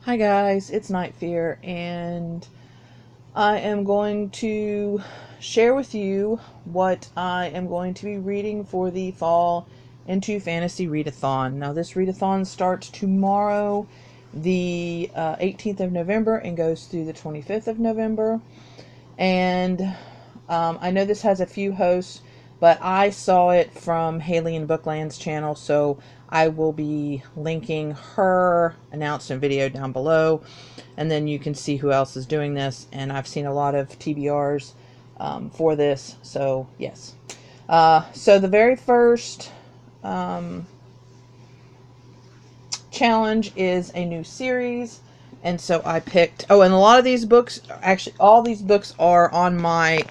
Hi guys, it's Night Fear, and I am going to share with you what I am going to be reading for the Fall into Fantasy Readathon. Now, this readathon starts tomorrow, the 18th of November, and goes through the 25th of November. And I know this has a few hosts, but I saw it from Hailey and Bookland's channel, so I will be linking her announcement video down below, and then you can see who else is doing this. And I've seen a lot of TBRs for this, so yes. So the very first challenge is a new series, and so I picked, and a lot of these books, actually all these books are on my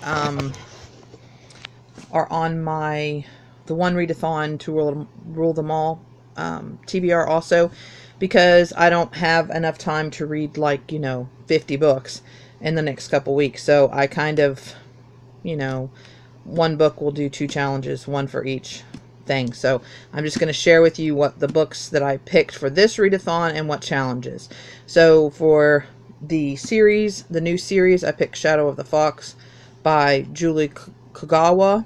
the one readathon to rule them all TBR also, because I don't have enough time to read 50 books in the next couple weeks. So I kind of, one book will do 2 challenges, one for each thing. So I'm just going to share with you what the books that I picked for this readathon and what challenges. So for the series, the new series, I picked Shadow of the Fox by Julie Kagawa.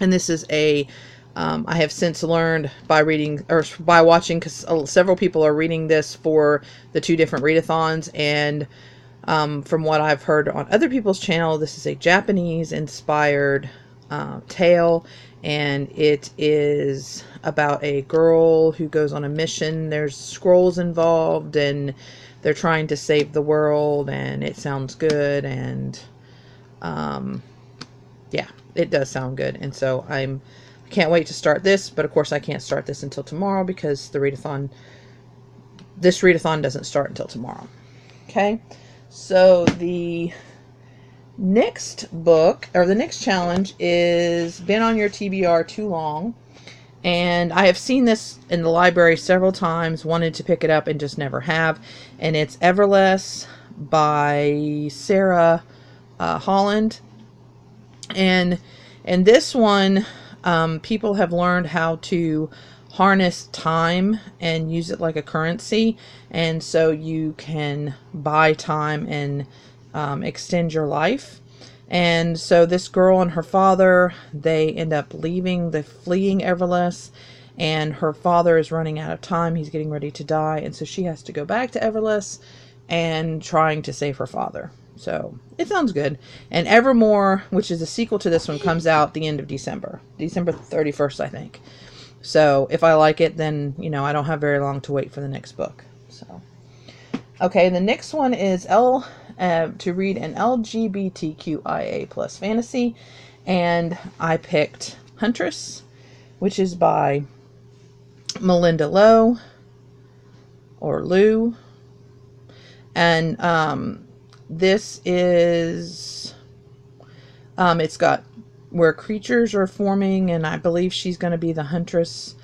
And this is a I have since learned by reading, or by watching, because several people are reading this for the 2 different readathons, and from what I've heard on other people's channel, this is a Japanese inspired tale, and it is about a girl who goes on a mission. There's scrolls involved, and they're trying to save the world, and it sounds good, and yeah, it does sound good. And so I can't wait to start this, but of course I can't start this until tomorrow because this readathon doesn't start until tomorrow. Okay, so the next book, or the next challenge, is Been on Your TBR Too Long. And I have seen this in the library several times, wanted to pick it up and just never have. And it's Everless by Sarah Holland. And this one, people have learned how to harness time and use it like a currency, and so you can buy time and extend your life. And so this girl and her father, they end up fleeing Everless, and her father is running out of time. He's getting ready to die, and so she has to go back to Everless and trying to save her father. So it sounds good. And Evermore, which is a sequel to this one, comes out the end of December 31st, I think. So if I like it, then I don't have very long to wait for the next book. So okay, the next one is to read an LGBTQIA plus fantasy, and I picked Huntress, which is by Melinda Lowe, or Lou. And this is, it's got where creatures are forming, and I believe she's going to be the huntress.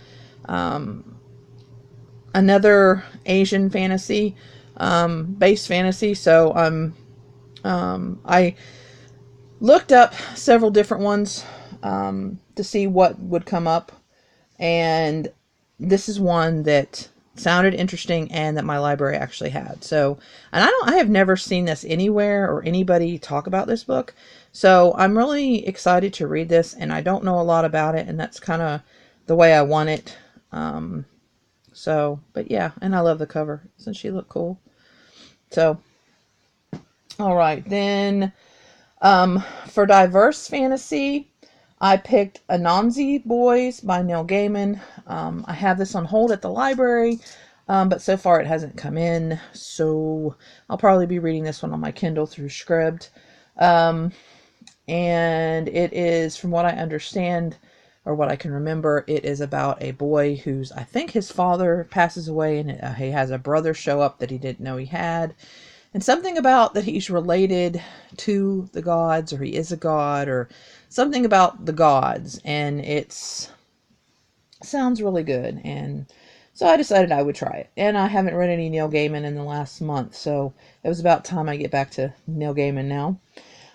Another Asian fantasy, based fantasy. So I looked up several different ones to see what would come up, and this is one that sounded interesting and that my library actually had. So, and I have never seen this anywhere or anybody talk about this book. So I'm really excited to read this, and I don't know a lot about it, and that's kind of the way I want it. But yeah, and I love the cover. Doesn't she look cool? So, all right, then for diverse fantasy, I picked Anansi Boys by Neil Gaiman. I have this on hold at the library, but so far it hasn't come in, so I'll probably be reading this one on my Kindle through Scribd. And it is, from what I understand, or what I can remember, it is about a boy who's, I think his father passes away, and he has a brother show up that he didn't know he had. And something about that he's related to the gods, or he is a god, or something about the gods. And sounds really good. And so I decided I would try it. And I haven't read any Neil Gaiman in the last month, so it was about time I get back to Neil Gaiman now.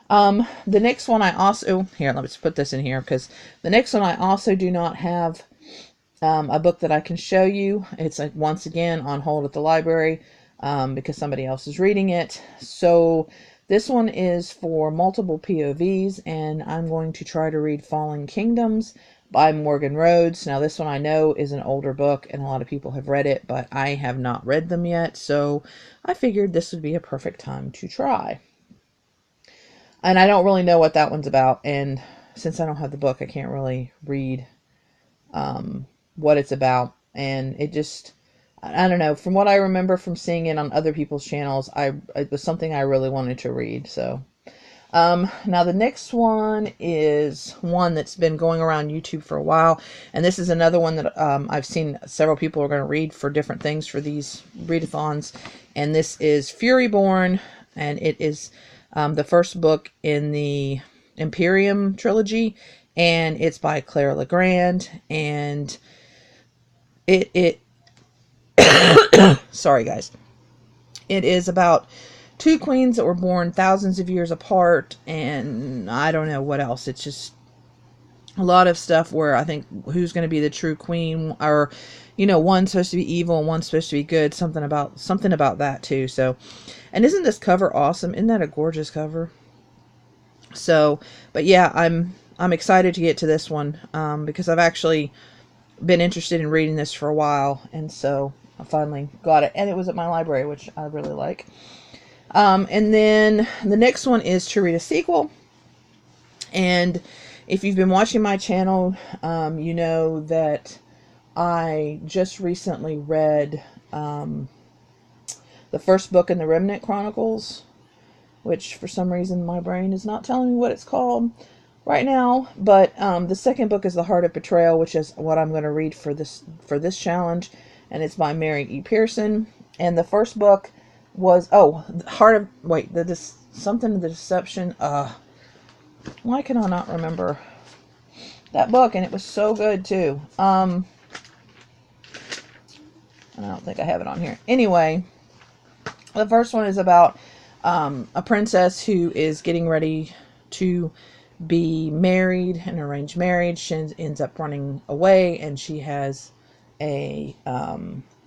The next one I also, here, let me just put this in here, because the next one I also do not have a book that I can show you. It's once again on hold at the library. because somebody else is reading it. So this one is for multiple POVs, and I'm going to try to read Fallen Kingdoms by Morgan Rhodes. Now this one I know is an older book and a lot of people have read it, but I have not read them yet, so I figured this would be a perfect time to try. And I don't really know what that one's about, and since I don't have the book, I can't really read what it's about. And it just, I don't know, from what I remember from seeing it on other people's channels, it was something I really wanted to read. So now the next one is one that's been going around YouTube for a while, and this is another one that I've seen several people are going to read for different things for these readathons, and this is Furyborn, and it is the first book in the Imperium trilogy, and it's by Claire Legrand, and it sorry guys, it is about two queens that were born thousands of years apart, and I don't know what else. It's just a lot of stuff where I think who's going to be the true queen, or you know, one's supposed to be evil and one's supposed to be good, something about that too. So, and isn't this cover awesome? Isn't that a gorgeous cover? So, but yeah, I'm excited to get to this one because I've actually been interested in reading this for a while, and so I finally got it, and it was at my library, which I really like. And then the next one is To Read a Sequel. And if you've been watching my channel, you know that I just recently read the first book in the Remnant Chronicles, which for some reason my brain is not telling me what it's called right now. But the second book is The Heart of Betrayal, which is what I'm going to read for this challenge, and it's by Mary E. Pearson. And the first book was something of the Deception. Why can I not remember that book? And it was so good too. I don't think I have it on here. Anyway, the first one is about a princess who is getting ready to be married, an arranged marriage. She ends up running away, and she has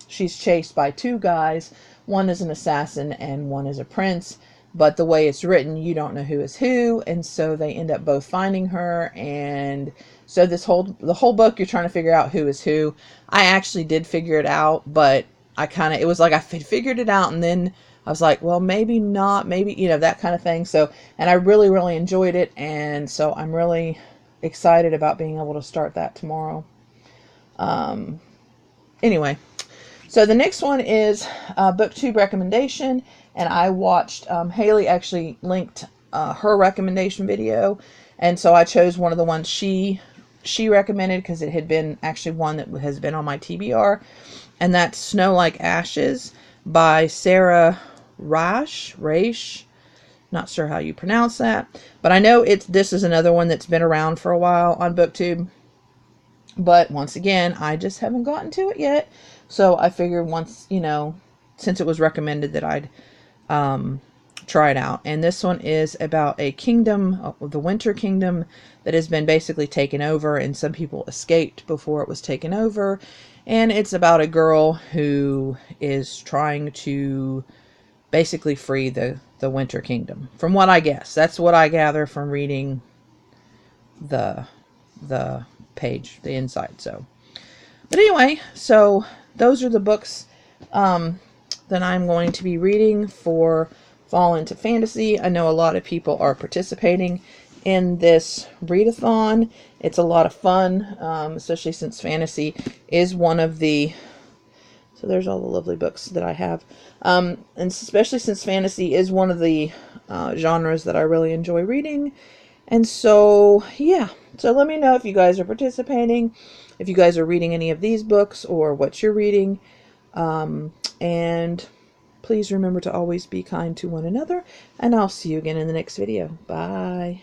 she's chased by two guys. One is an assassin and one is a prince, but the way it's written, you don't know who is who, and so they end up both finding her. And so the whole book, you're trying to figure out who is who. I actually did figure it out, but it was like I figured it out, and then I was like, well, maybe not, maybe, you know, that kind of thing. So, and I really, really enjoyed it, and so I'm really excited about being able to start that tomorrow. Anyway, so the next one is a booktube recommendation, and I watched, Hailey actually linked her recommendation video, and so I chose one of the ones she recommended because it had been actually one that has been on my TBR, and that's Snow Like Ashes by Sarah Raish. Not sure how you pronounce that, but I know this is another one that's been around for a while on booktube, but once again, I just haven't gotten to it yet. So I figured once, you know, since it was recommended, that I'd try it out. And this one is about a kingdom, the Winter Kingdom, that has been basically taken over, and some people escaped before it was taken over. And it's about a girl who is trying to basically free the Winter Kingdom, from what I guess. That's what I gather from reading the page, the inside. So, but anyway, so those are the books that I'm going to be reading for Fall into Fantasy. I know a lot of people are participating in this readathon. It's a lot of fun, especially since fantasy is one of the... So there's all the lovely books that I have. And especially since fantasy is one of the genres that I really enjoy reading. And so, yeah. So let me know if you guys are participating, if you guys are reading any of these books, or what you're reading. And please remember to always be kind to one another. And I'll see you again in the next video. Bye.